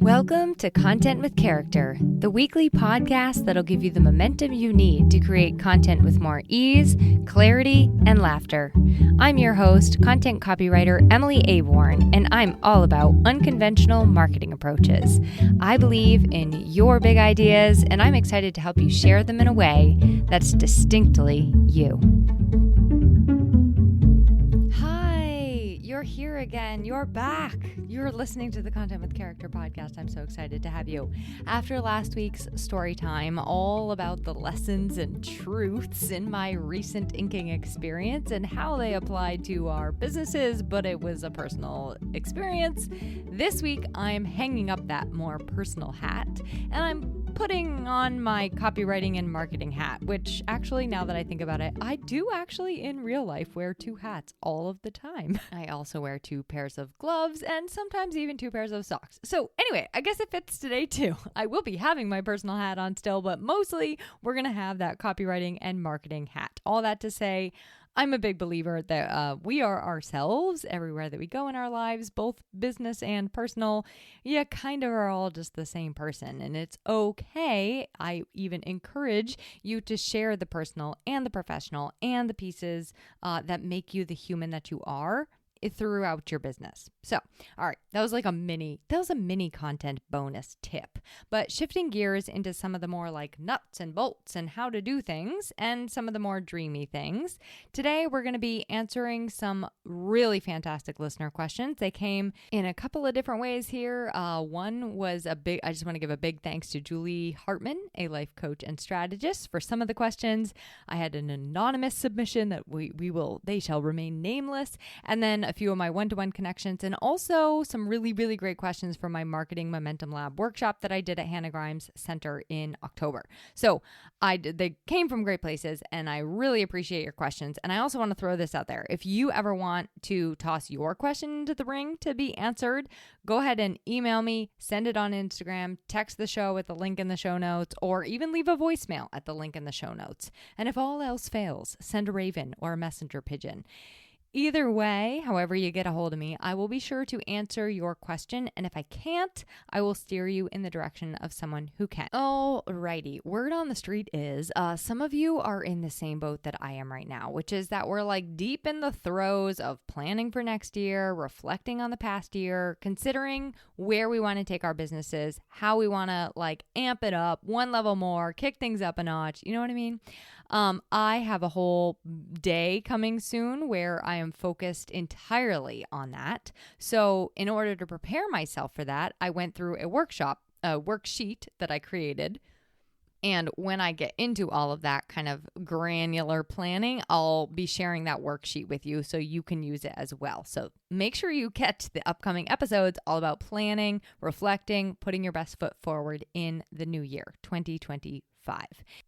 Welcome to Content with Character, the weekly podcast that'll give you the momentum you need to create content with more ease, clarity, and laughter. I'm your host, content copywriter Emily Aborn, and I'm all about unconventional marketing approaches. I believe in your big ideas, and I'm excited to help you share them in a way that's distinctly you. You're here again. You're back. You're listening to the Content with Character podcast. I'm so excited to have you. After last week's story time, all about the lessons and truths in my recent inking experience and how they applied to our businesses, but it was a personal experience. This week, I'm hanging up that more personal hat, and I'm putting on my copywriting and marketing hat, which actually, now that I think about it, I do actually in real life wear two hats all of the time. I also wear two pairs of gloves and sometimes even two pairs of socks. So anyway, I guess it fits today too. I will be having my personal hat on still, but mostly we're going to have that copywriting and marketing hat. All that to say, I'm a big believer that we are ourselves everywhere that we go in our lives, both business and personal. You kind of are all just the same person, and it's okay. I even encourage you to share the personal and the professional and the pieces that make you the human that you are throughout your business. So, all right, that was a mini content bonus tip, but shifting gears into some of the more like nuts and bolts and how to do things and some of the more dreamy things. Today, we're going to be answering some really fantastic listener questions. They came in a couple of different ways here. One was I just want to give a big thanks to Julie Hartman, a life coach and strategist, for some of the questions. I had an anonymous submission that they shall remain nameless. And then a few of my one-to-one connections, and also some really, really great questions from my Marketing Momentum Lab workshop that I did at Hannah Grimes Center in October. So they came from great places, and I really appreciate your questions. And I also want to throw this out there. If you ever want to toss your question into the ring to be answered, go ahead and email me, send it on Instagram, text the show at the link in the show notes, or even leave a voicemail at the link in the show notes. And if all else fails, send a raven or a messenger pigeon. Either way, however you get a hold of me, I will be sure to answer your question. And if I can't, I will steer you in the direction of someone who can. Alrighty. Word on the street is some of you are in the same boat that I am right now, which is that we're like deep in the throes of planning for next year, reflecting on the past year, considering where we want to take our businesses, how we want to like amp it up one level more, kick things up a notch. You know what I mean? I have a whole day coming soon where I am focused entirely on that. So in order to prepare myself for that, I went through a worksheet that I created. And when I get into all of that kind of granular planning, I'll be sharing that worksheet with you so you can use it as well. So make sure you catch the upcoming episodes all about planning, reflecting, putting your best foot forward in the new year, 2025.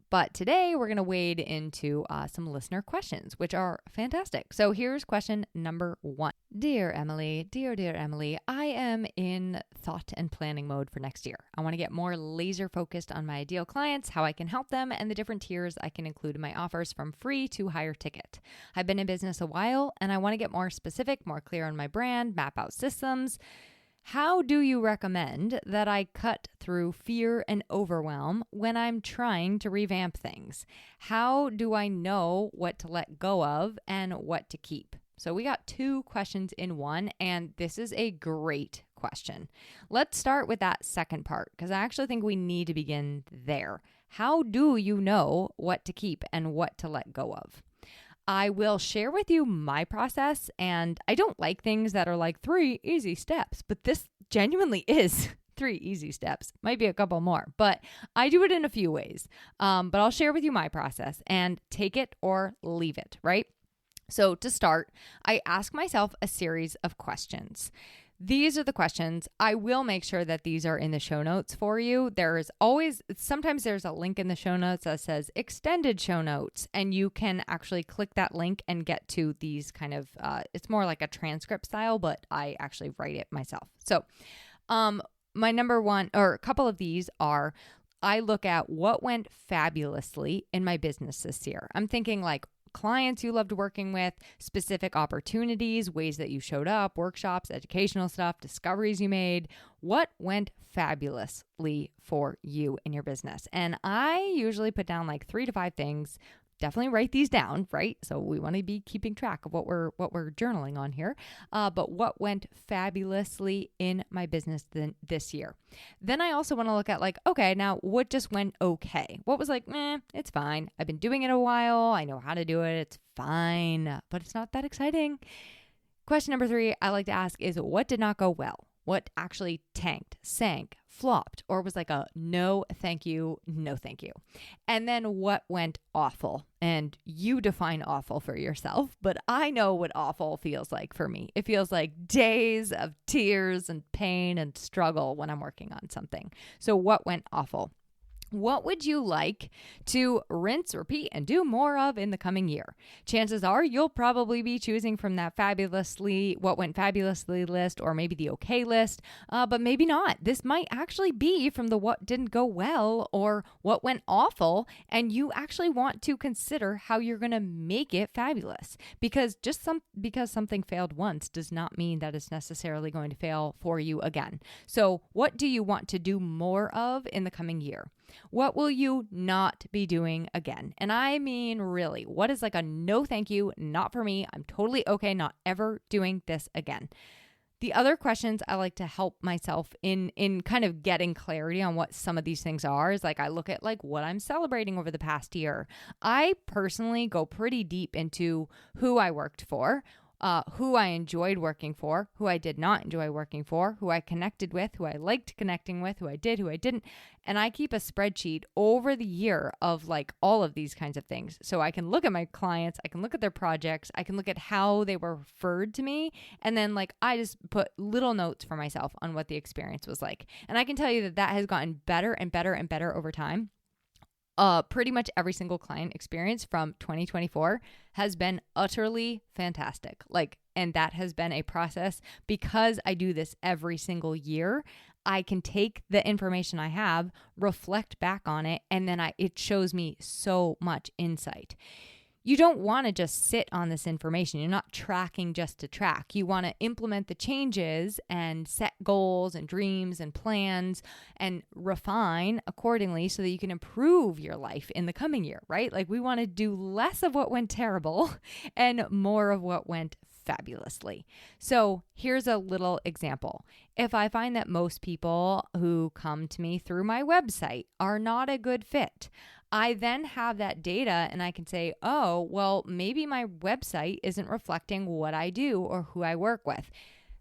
But today we're going to wade into some listener questions, which are fantastic. So here's question number 1. Dear Emily, dear Emily, I am in thought and planning mode for next year. I want to get more laser focused on my ideal clients, how I can help them, and the different tiers I can include in my offers from free to higher ticket. I've been in business a while and I want to get more specific, more clear on my brand, map out systems. How do you recommend that I cut through fear and overwhelm when I'm trying to revamp things? How do I know what to let go of and what to keep? So we got 2 questions in one, and this is a great question. Let's start with that second part, because I actually think we need to begin there. How do you know what to keep and what to let go of? I will share with you my process, and I don't like things that are like 3 easy steps, but this genuinely is 3 easy steps. Might be a couple more, but I do it in a few ways. But I'll share with you my process and take it or leave it, right? So to start, I ask myself a series of questions. These are the questions. I will make sure that these are in the show notes for you. Sometimes there's a link in the show notes that says extended show notes, and you can actually click that link and get to these kind of, it's more like a transcript style, but I actually write it myself. So my number one, or a couple of these are, I look at what went fabulously in my business this year. I'm thinking like clients you loved working with, specific opportunities, ways that you showed up, workshops, educational stuff, discoveries you made. What went fabulously for you in your business? And I usually put down like 3 to 5 things. Definitely write these down, right? So we want to be keeping track of what we're journaling on here. But what went fabulously in my business this year? Then I also want to look at like, okay, now what just went okay? What was like, it's fine. I've been doing it a while. I know how to do it. It's fine, but it's not that exciting. Question number 3 I like to ask is, what did not go well? What actually tanked, sank, flopped, or was like a no, thank you, no, thank you. And then what went awful? And you define awful for yourself, but I know what awful feels like for me. It feels like days of tears and pain and struggle when I'm working on something. So what went awful? What would you like to rinse, repeat, and do more of in the coming year? Chances are you'll probably be choosing from that what went fabulously list, or maybe the okay list, but maybe not. This might actually be from the what didn't go well or what went awful, and you actually want to consider how you're going to make it fabulous. Because because something failed once does not mean that it's necessarily going to fail for you again. So what do you want to do more of in the coming year? What will you not be doing again? And I mean, really, what is like a no thank you, not for me. I'm totally okay not ever doing this again. The other questions I like to help myself in kind of getting clarity on what some of these things are is like I look at like what I'm celebrating over the past year. I personally go pretty deep into who I worked for, who I enjoyed working for, who I did not enjoy working for, who I connected with, who I liked connecting with, who I did, who I didn't. And I keep a spreadsheet over the year of like all of these kinds of things. So I can look at my clients, I can look at their projects, I can look at how they were referred to me. And then like I just put little notes for myself on what the experience was like. And I can tell you that has gotten better and better and better over time. Pretty much every single client experience from 2024 has been utterly fantastic. And that has been a process because I do this every single year. I can take the information I have, reflect back on it, and then it shows me so much insight. You don't want to just sit on this information. You're not tracking just to track. You want to implement the changes and set goals and dreams and plans and refine accordingly so that you can improve your life in the coming year, right? Like we want to do less of what went terrible and more of what went fabulously. So here's a little example. If I find that most people who come to me through my website are not a good fit, I then have that data and I can say, oh, well, maybe my website isn't reflecting what I do or who I work with.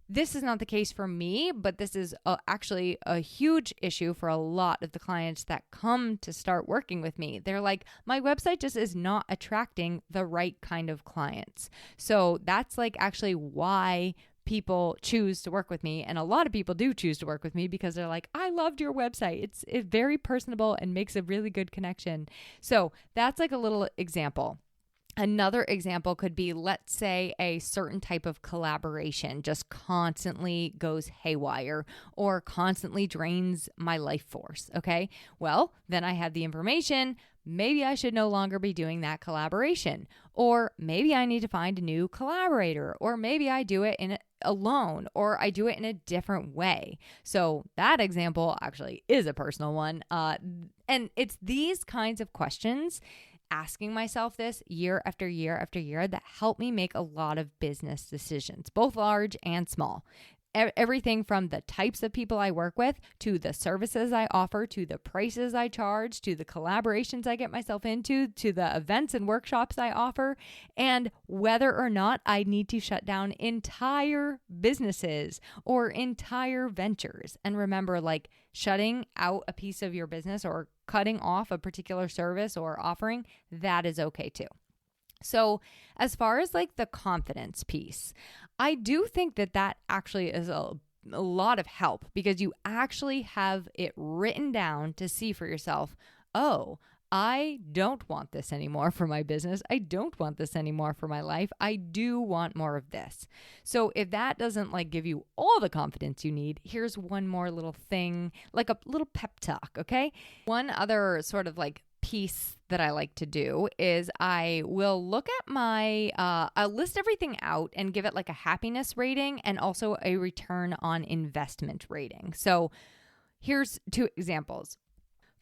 This is not the case for me, but this is actually a huge issue for a lot of the clients that come to start working with me. They're like, my website just is not attracting the right kind of clients. So that's like actually why people choose to work with me. And a lot of people do choose to work with me because they're like, I loved your website. It's very personable and makes a really good connection. So that's like a little example. Another example could be, let's say a certain type of collaboration just constantly goes haywire or constantly drains my life force. Okay. Well, then I have the information. Maybe I should no longer be doing that collaboration, or maybe I need to find a new collaborator, or maybe I do it alone, or I do it in a different way. So that example actually is a personal one. And it's these kinds of questions, asking myself this year after year after year, that help me make a lot of business decisions, both large and small. Everything from the types of people I work with, to the services I offer, to the prices I charge, to the collaborations I get myself into, to the events and workshops I offer, and whether or not I need to shut down entire businesses or entire ventures. And remember, like shutting out a piece of your business or cutting off a particular service or offering, that is okay too. So as far as like the confidence piece, I do think that actually is a lot of help, because you actually have it written down to see for yourself, oh, I don't want this anymore for my business. I don't want this anymore for my life. I do want more of this. So if that doesn't like give you all the confidence you need, here's one more little thing, like a little pep talk, okay? One other sort of like piece that I like to do is I will look at I'll list everything out and give it like a happiness rating and also a return on investment rating. So here's 2 examples.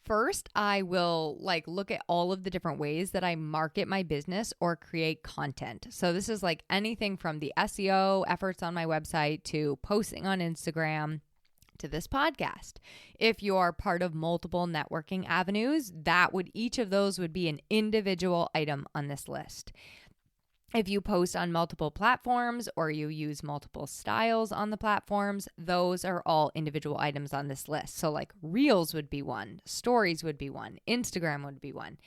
First, I will look at all of the different ways that I market my business or create content. So this is like anything from the SEO efforts on my website to posting on Instagram to this podcast. If you're part of multiple networking avenues, each of those would be an individual item on this list. If you post on multiple platforms or you use multiple styles on the platforms, those are all individual items on this list. So like Reels would be one, Stories would be one, Instagram would be one.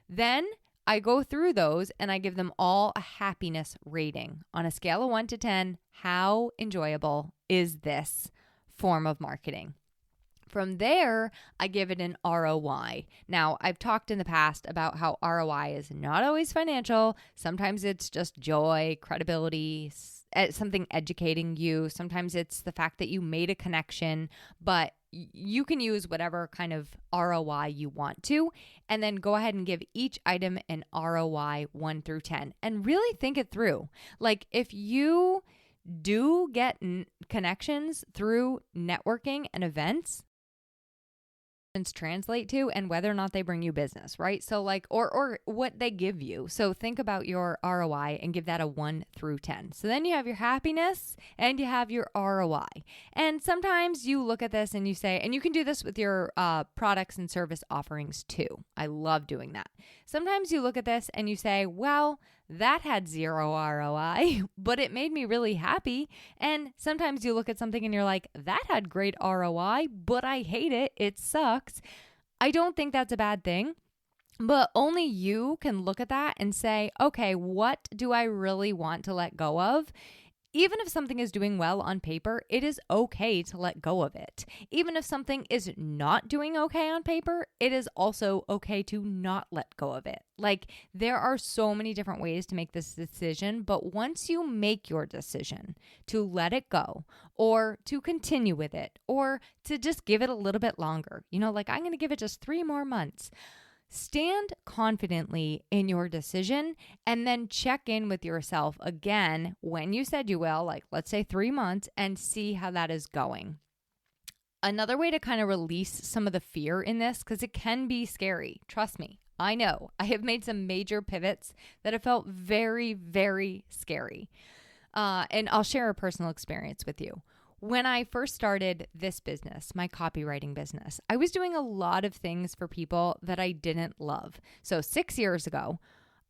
Then I go through those and I give them all a happiness rating. On a scale of 1 to 10, how enjoyable is this form of marketing? From there, I give it an ROI. Now, I've talked in the past about how ROI is not always financial. Sometimes it's just joy, credibility, something educating you. Sometimes it's the fact that you made a connection, but you can use whatever kind of ROI you want to, and then go ahead and give each item an ROI 1 through 10 and really think it through. Like if you do get connections through networking and events, translate to and whether or not they bring you business, right? So or what they give you. So think about your ROI and give that a 1 through 10. So then you have your happiness and you have your ROI. And sometimes you look at this and you say, and you can do this with your products and service offerings too. I love doing that. Sometimes you look at this and you say, well, that had 0 ROI, but it made me really happy. And sometimes you look at something and you're like, that had great ROI, but I hate it. It sucks. I don't think that's a bad thing, but only you can look at that and say, okay, what do I really want to let go of? Even if something is doing well on paper, it is okay to let go of it. Even if something is not doing okay on paper, it is also okay to not let go of it. Like there are so many different ways to make this decision, but once you make your decision to let it go or to continue with it or to just give it a little bit longer, I'm going to give it just 3 more months. Stand confidently in your decision and then check in with yourself again when you said you will, like let's say 3 months, and see how that is going. Another way to kind of release some of the fear in this, because it can be scary. Trust me, I know. I have made some major pivots that have felt very, very scary. And I'll share a personal experience with you. When I first started this business, my copywriting business, I was doing a lot of things for people that I didn't love. So 6 years ago,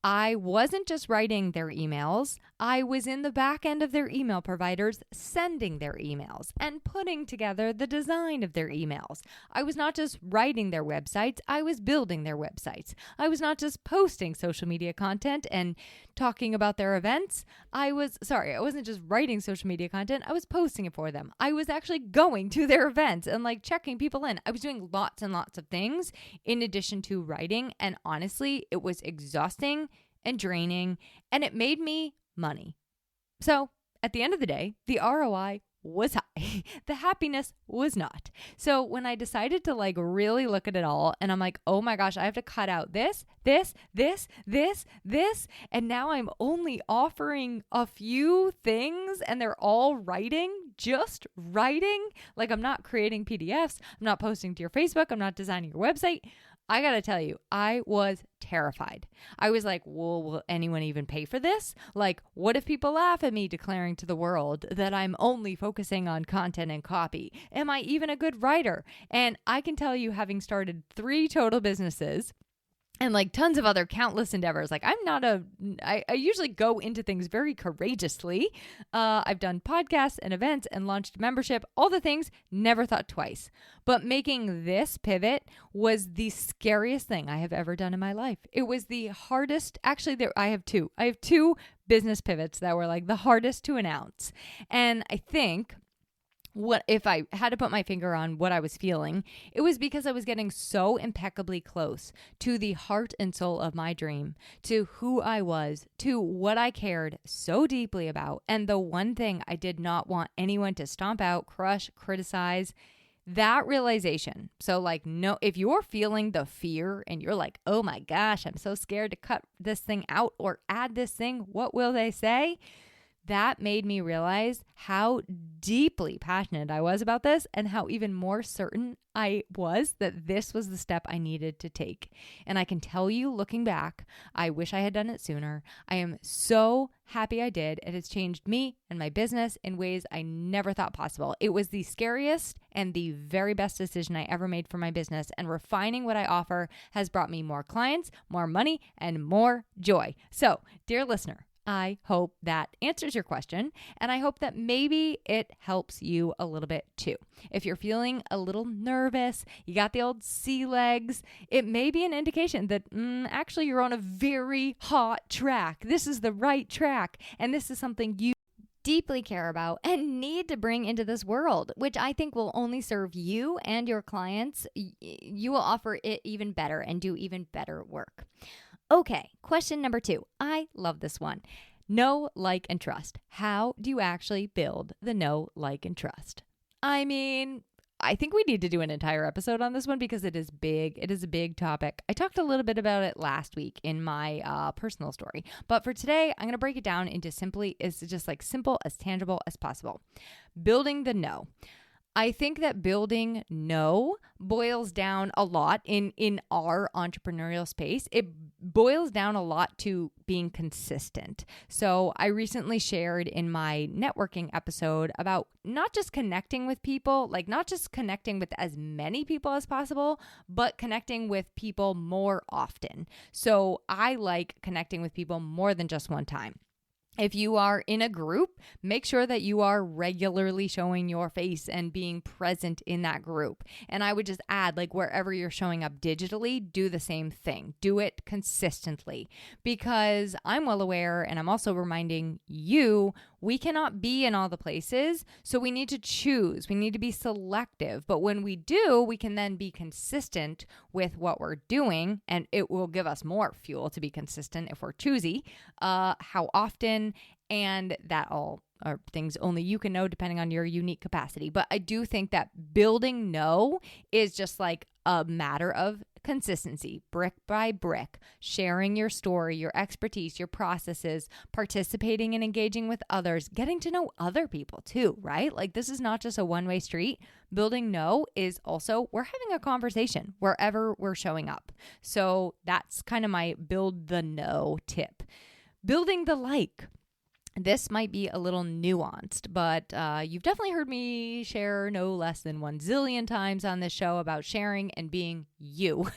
I wasn't just writing their emails. I was in the back end of their email providers sending their emails and putting together the design of their emails. I was not just writing their websites. I was building their websites. I was not just posting social media content and talking about their events. I wasn't just writing social media content. I was posting it for them. I was actually going to their events and checking people in. I was doing lots and lots of things in addition to writing. And honestly, it was exhausting and draining, and it made me money. So at the end of the day, the ROI was high. The happiness was not. So when I decided to really look at it all, and I'm like, oh my gosh, I have to cut out this, and now I'm only offering a few things and they're all just writing. I'm not creating PDFs. I'm not posting to your Facebook. I'm not designing your website. I got to tell you, I was terrified. I was like, well, will anyone even pay for this? What if people laugh at me declaring to the world that I'm only focusing on content and copy? Am I even a good writer? And I can tell you, having started 3 total businesses and tons of other countless endeavors. I usually go into things very courageously. I've done podcasts and events and launched membership, all the things, never thought twice. But making this pivot was the scariest thing I have ever done in my life. It was the hardest. Actually, I have 2. I have 2 business pivots that were the hardest to announce. And I think what if I had to put my finger on what I was feeling, it was because I was getting so impeccably close to the heart and soul of my dream, to who I was, to what I cared so deeply about. And the one thing I did not want anyone to stomp out, crush, criticize, That realization. So like, no, if you're feeling the fear and you're like, oh my gosh, I'm so scared to cut this thing out or add this thing, what will they say? That made me realize how deeply passionate I was about this and how even more certain I was that this was the step I needed to take. And I can tell you, looking back, I wish I had done it sooner. I am so happy I did. It has changed me and my business in ways I never thought possible. It was the scariest and the very best decision I ever made for my business. And refining what I offer has brought me more clients, more money, and more joy. So, dear listener, I hope that answers your question, and I hope that maybe it helps you a little bit too. If you're feeling a little nervous, you got the old sea legs, it may be an indication that actually you're on a very hot track. This is the right track, and this is something you deeply care about and need to bring into this world, which I think will only serve you and your clients. You will offer it even better and do even better work. Okay, question number 2. I love this one. Know, like, and trust. How do you actually build the know, like, and trust? I mean, I think we need to do an entire episode on this one because it is big. It is a big topic. I talked a little bit about it last week in my personal story, but for today, I'm going to break it down into simple as tangible as possible. Building the know. I think that building know boils down a lot in our entrepreneurial space. It boils down a lot to being consistent. So I recently shared in my networking episode about not just connecting with people, like not just connecting with as many people as possible, but connecting with people more often. So I like connecting with people more than just one time. If you are in a group, make sure that you are regularly showing your face and being present in that group. And I would just add, like wherever you're showing up digitally, do the same thing. Do it consistently, because I'm well aware, and I'm also reminding you, we cannot be in all the places. So we need to choose. We need to be selective. But when we do, we can then be consistent with what we're doing, and it will give us more fuel to be consistent if we're choosy. How often, and that all are things only you can know depending on your unique capacity. But I do think that building know is just like a matter of consistency, brick by brick, sharing your story, your expertise, your processes, participating and engaging with others, getting to know other people too, right? Like this is not just a one-way street. Building know is also, we're having a conversation wherever we're showing up. So that's kind of my build the know tip. Building the like. This might be a little nuanced, but you've definitely heard me share no less than 1 zillion times on this show about sharing and being you.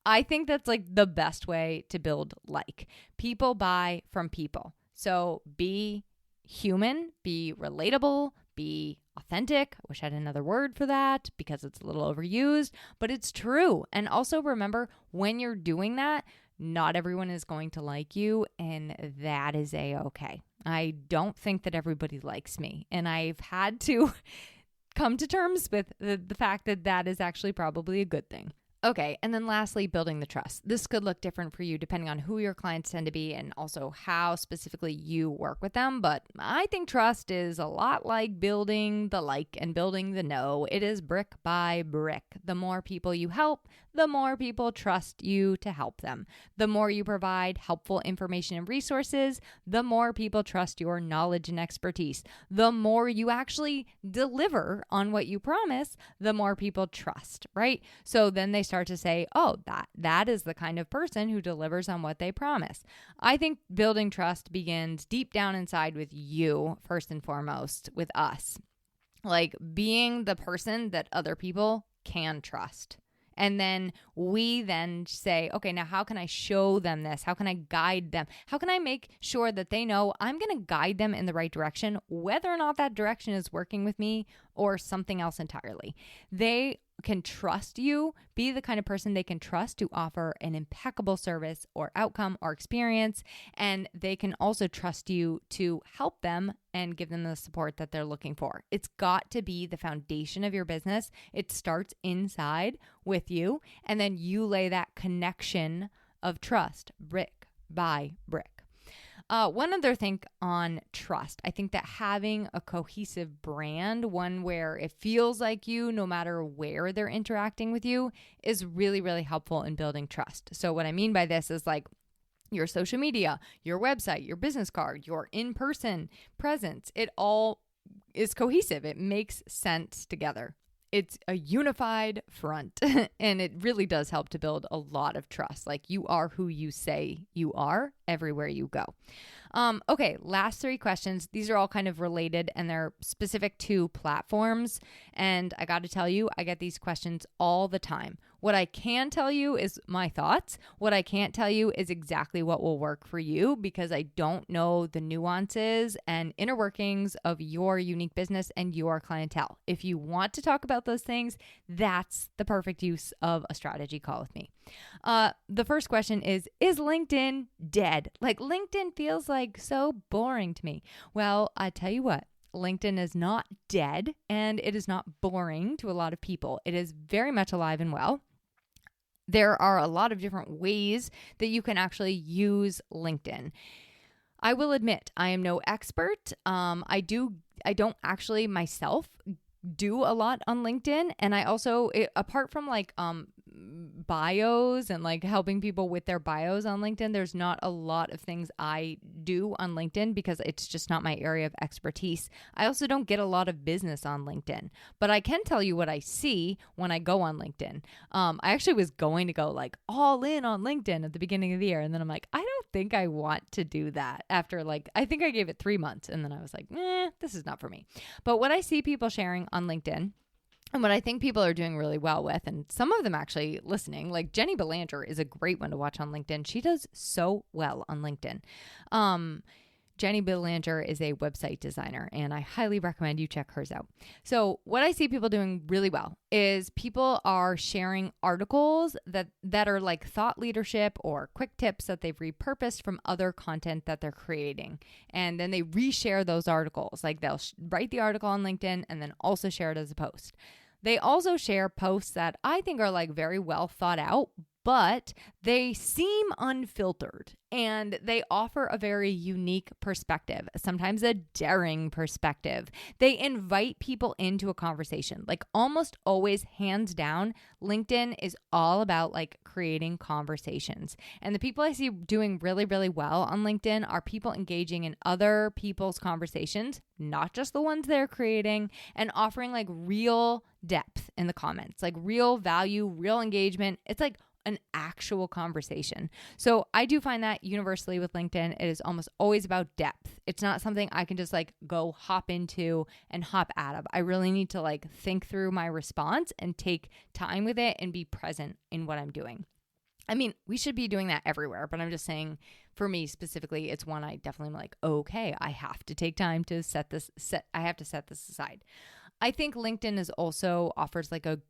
I think that's like the best way to build like. People buy from people. So be human, be relatable, be authentic. I wish I had another word for that because it's a little overused, but it's true. And also remember, when you're doing that, not everyone is going to like you, and that is a-okay. I don't think that everybody likes me, and I've had to come to terms with the fact that that is actually probably a good thing. Okay, and then lastly, building the trust. This could look different for you depending on who your clients tend to be and also how specifically you work with them. But I think trust is a lot like building the like and building the know. It is brick by brick. The more people you help, the more people trust you to help them. The more you provide helpful information and resources, the more people trust your knowledge and expertise. The more you actually deliver on what you promise, the more people trust, right? So then they start to say, oh, that is the kind of person who delivers on what they promise. I think building trust begins deep down inside with you, first and foremost, with us. Like being the person that other people can trust. And then we then say, okay, now how can I show them this? How can I guide them? How can I make sure that they know I'm going to guide them in the right direction, whether or not that direction is working with me or something else entirely? They can trust you, be the kind of person they can trust to offer an impeccable service or outcome or experience. And they can also trust you to help them and give them the support that they're looking for. It's got to be the foundation of your business. It starts inside with you, and then you lay that connection of trust brick by brick. One other thing on trust. I think that having a cohesive brand, one where it feels like you, no matter where they're interacting with you, is really, really helpful in building trust. So what I mean by this is like your social media, your website, your business card, your in-person presence, it all is cohesive. It makes sense together. It's a unified front and it really does help to build a lot of trust. Like you are who you say you are everywhere you go. Okay, last 3 questions. These are all kind of related and they're specific to platforms. And I got to tell you, I get these questions all the time. What I can tell you is my thoughts. What I can't tell you is exactly what will work for you because I don't know the nuances and inner workings of your unique business and your clientele. If you want to talk about those things, that's the perfect use of a strategy call with me. The first question is LinkedIn dead? Like LinkedIn feels like so boring to me. Well, I tell you what. LinkedIn is not dead and it is not boring to a lot of people. It is very much alive and well. There are a lot of different ways that you can actually use LinkedIn. I will admit, I am no expert. I don't actually myself do a lot on LinkedIn. And I also, apart from like bios and like helping people with their bios on LinkedIn, there's not a lot of things I do on LinkedIn because it's just not my area of expertise. I also don't get a lot of business on LinkedIn, but I can tell you what I see when I go on LinkedIn. I actually was going to go like all in on LinkedIn at the beginning of the year. And then I'm like, I don't think I want to do that after like, I think I gave it 3 months. And then I was like, this is not for me. But what I see people sharing on LinkedIn and what I think people are doing really well with, and some of them actually listening, like Jenny Belanger is a great one to watch on LinkedIn. She does so well on LinkedIn. Jenny Belanger is a website designer, and I highly recommend you check hers out. So what I see people doing really well is people are sharing articles that are like thought leadership or quick tips that they've repurposed from other content that they're creating. And then they reshare those articles. Like they'll write the article on LinkedIn and then also share it as a post. They also share posts that I think are like very well thought out, but they seem unfiltered and they offer a very unique perspective, sometimes a daring perspective. They invite people into a conversation. Like almost always, hands down, LinkedIn is all about like creating conversations. And the people I see doing really, really well on LinkedIn are people engaging in other people's conversations, not just the ones they're creating, and offering like real depth in the comments, like real value, real engagement. It's like an actual conversation. So I do find that universally with LinkedIn, it is almost always about depth. It's not something I can just like go hop into and hop out of. I really need to like think through my response and take time with it and be present in what I'm doing. I mean, we should be doing that everywhere, but I'm just saying for me specifically, it's one I definitely am like, okay, I have to take time to set this aside. I think LinkedIn is also offers like a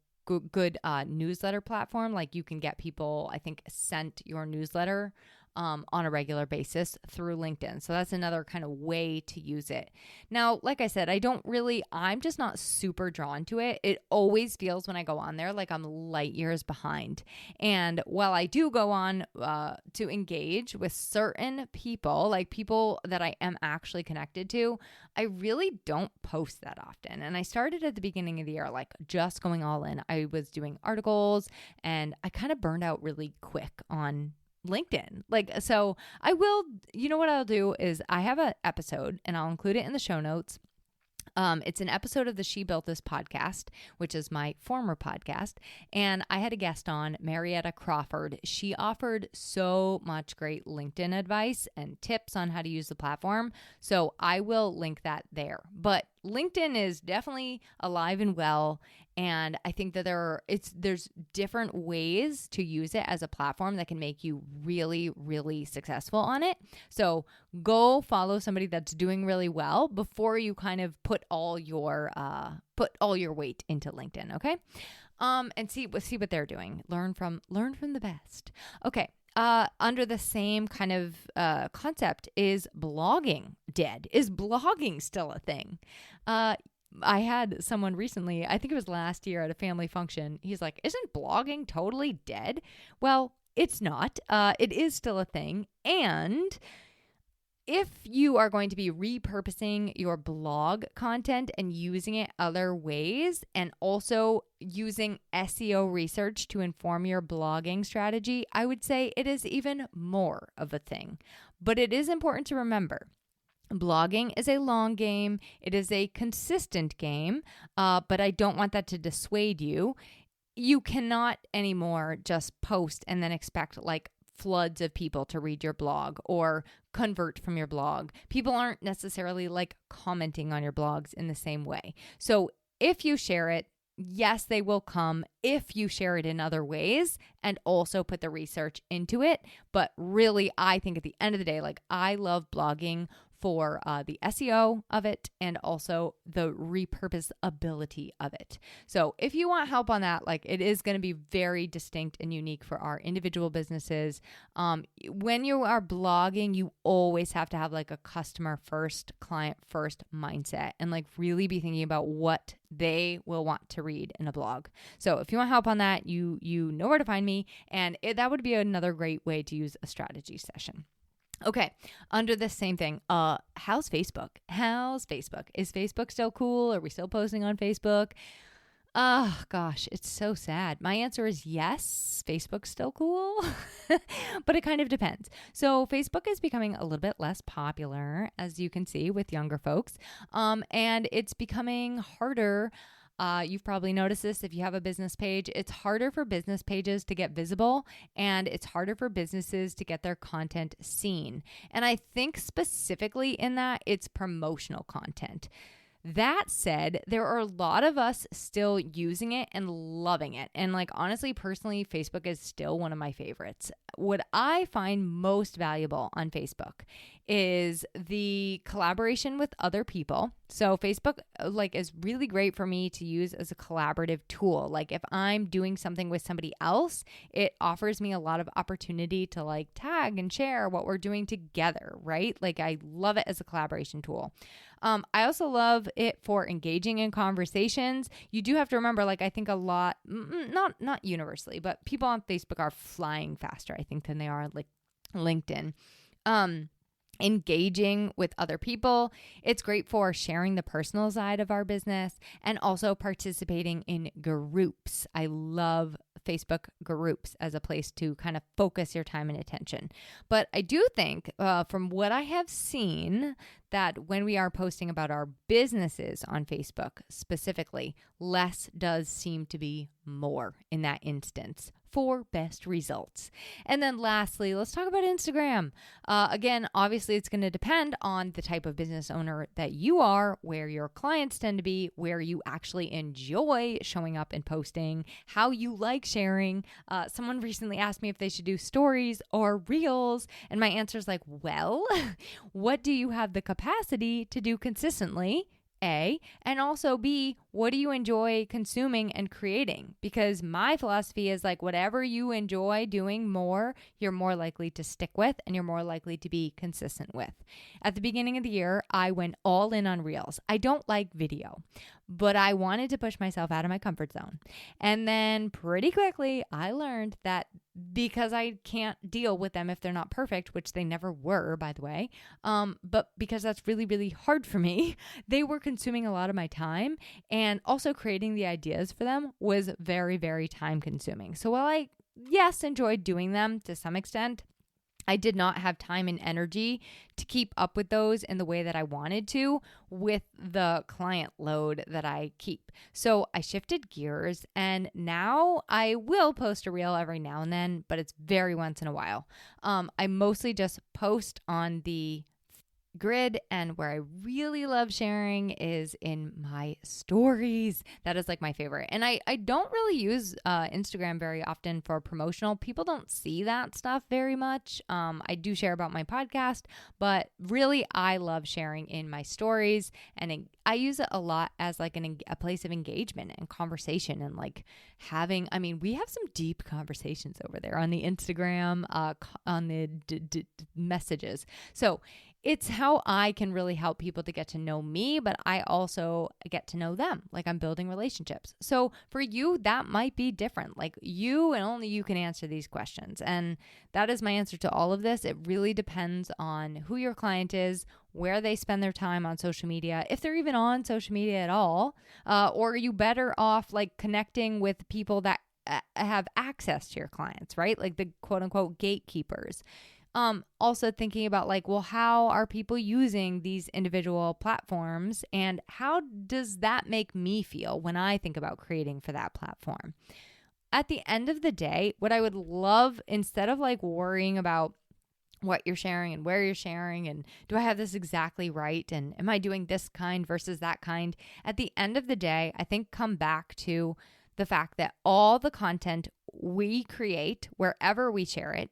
good newsletter platform. Like you can get people, I think, sent your newsletter on a regular basis through LinkedIn. So that's another kind of way to use it. Now, like I said, I'm just not super drawn to it. It always feels when I go on there like I'm light years behind. And while I do go on to engage with certain people, like people that I am actually connected to, I really don't post that often. And I started at the beginning of the year, like just going all in. I was doing articles and I kind of burned out really quick on LinkedIn. So I will, you know what I'll do is I have an episode and I'll include it in the show notes. It's an episode of the She Built This podcast, which is my former podcast. And I had a guest on, Marietta Crawford. She offered so much great LinkedIn advice and tips on how to use the platform. So I will link that there. But LinkedIn is definitely alive and well. And I think that there's different ways to use it as a platform that can make you really, really successful on it. So go follow somebody that's doing really well before you kind of put all your weight into LinkedIn, okay? And see what they're doing. Learn from the best. Okay. Under the same kind of concept, is blogging dead? Is blogging still a thing? I had someone recently, I think it was last year at a family function. He's like, isn't blogging totally dead? Well, it's not. It is still a thing. And if you are going to be repurposing your blog content and using it other ways, and also using SEO research to inform your blogging strategy, I would say it is even more of a thing. But it is important to remember, blogging is a long game. It is a consistent game, but I don't want that to dissuade you. You cannot anymore just post and then expect like floods of people to read your blog or convert from your blog. People aren't necessarily like commenting on your blogs in the same way. So if you share it, yes, they will come if you share it in other ways and also put the research into it. But really, I think at the end of the day, like I love blogging for the SEO of it and also the repurpose ability of it. So if you want help on that, like it is going to be very distinct and unique for our individual businesses. When you are blogging, you always have to have like a customer first, client first mindset and like really be thinking about what they will want to read in a blog. So if you want help on that, you know where to find me, and that would be another great way to use a strategy session. Okay, under this same thing, how's Facebook? Is Facebook still cool? Are we still posting on Facebook? Oh, gosh, it's so sad. My answer is yes, Facebook's still cool, but it kind of depends. So Facebook is becoming a little bit less popular, as you can see, with younger folks, and it's becoming harder. You've probably noticed this if you have a business page. It's harder for business pages to get visible, and it's harder for businesses to get their content seen. And I think specifically in that, it's promotional content. That said, there are a lot of us still using it and loving it. And like, honestly, personally, Facebook is still one of my favorites. What I find most valuable on Facebook is the collaboration with other people. So Facebook like is really great for me to use as a collaborative tool. Like if I'm doing something with somebody else, it offers me a lot of opportunity to like tag and share what we're doing together, right? Like I love it as a collaboration tool. I also love it for engaging in conversations. You do have to remember, like, I think a lot, not universally, but people on Facebook are flying faster, I think, than they are like LinkedIn. Engaging with other people. It's great for sharing the personal side of our business and also participating in groups. I love Facebook groups as a place to kind of focus your time and attention. But I do think from what I have seen that when we are posting about our businesses on Facebook specifically, less does seem to be more in that instance for best results. And then lastly, let's talk about Instagram. Again, obviously it's going to depend on the type of business owner that you are, where your clients tend to be, where you actually enjoy showing up and posting, how you like sharing. Someone recently asked me if they should do stories or reels. And my answer is like, well, what do you have the capacity to do consistently? A, and also B, what do you enjoy consuming and creating? Because my philosophy is like whatever you enjoy doing more, you're more likely to stick with and you're more likely to be consistent with. At the beginning of the year, I went all in on Reels. I don't like video, but I wanted to push myself out of my comfort zone. And then pretty quickly, I learned that because I can't deal with them if they're not perfect, which they never were, by the way, but because that's really, really hard for me, they were consuming a lot of my time, and also creating the ideas for them was very, very time consuming. So while I, yes, enjoyed doing them to some extent, I did not have time and energy to keep up with those in the way that I wanted to with the client load that I keep. So I shifted gears, and now I will post a reel every now and then, but it's very once in a while. I mostly just post on the grid, and where I really love sharing is in my stories. That is like my favorite. And I don't really use Instagram very often for promotional. People don't see that stuff very much. I do share about my podcast, but really I love sharing in my stories, and I use it a lot as like a place of engagement and conversation, and like having, I mean, we have some deep conversations over there on the Instagram, on the messages. So it's how I can really help people to get to know me, but I also get to know them. Like I'm building relationships. So for you, that might be different. Like you and only you can answer these questions. And that is my answer to all of this. It really depends on who your client is, where they spend their time on social media, if they're even on social media at all, or are you better off like connecting with people that have access to your clients, right? Like the quote unquote gatekeepers. Also thinking about like, well, how are people using these individual platforms and how does that make me feel when I think about creating for that platform? At the end of the day, what I would love, instead of like worrying about what you're sharing and where you're sharing and do I have this exactly right and am I doing this kind versus that kind, at the end of the day, I think come back to the fact that all the content we create, wherever we share it,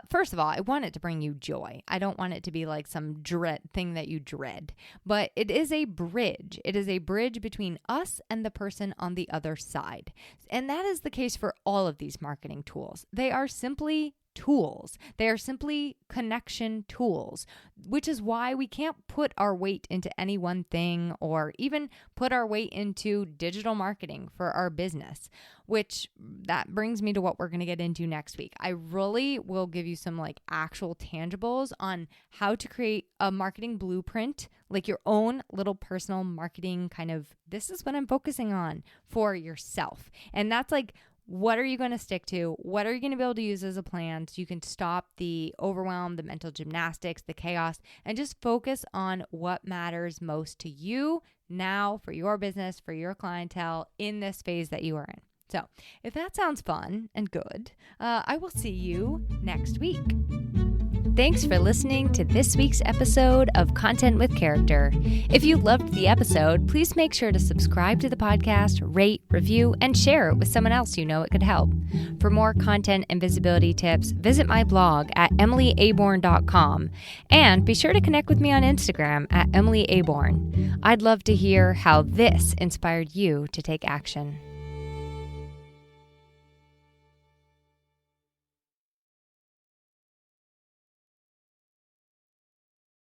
first of all, I want it to bring you joy. I don't want it to be like some dread thing that you dread, but it is a bridge. It is a bridge between us and the person on the other side. And that is the case for all of these marketing tools. They are simply tools. They are simply connection tools, which is why we can't put our weight into any one thing or even put our weight into digital marketing for our business, which that brings me to what we're going to get into next week. I really will give you some like actual tangibles on how to create a marketing blueprint, like your own little personal marketing kind of, this is what I'm focusing on for yourself. And that's like, what are you going to stick to? What are you going to be able to use as a plan so you can stop the overwhelm, the mental gymnastics, the chaos, and just focus on what matters most to you now for your business, for your clientele in this phase that you are in. So if that sounds fun and good, I will see you next week. Thanks for listening to this week's episode of Content with Character. If you loved the episode, please make sure to subscribe to the podcast, rate, review, and share it with someone else you know it could help. For more content and visibility tips, visit my blog at emilyaborn.com and be sure to connect with me on Instagram at Emily Aborn. I'd love to hear how this inspired you to take action.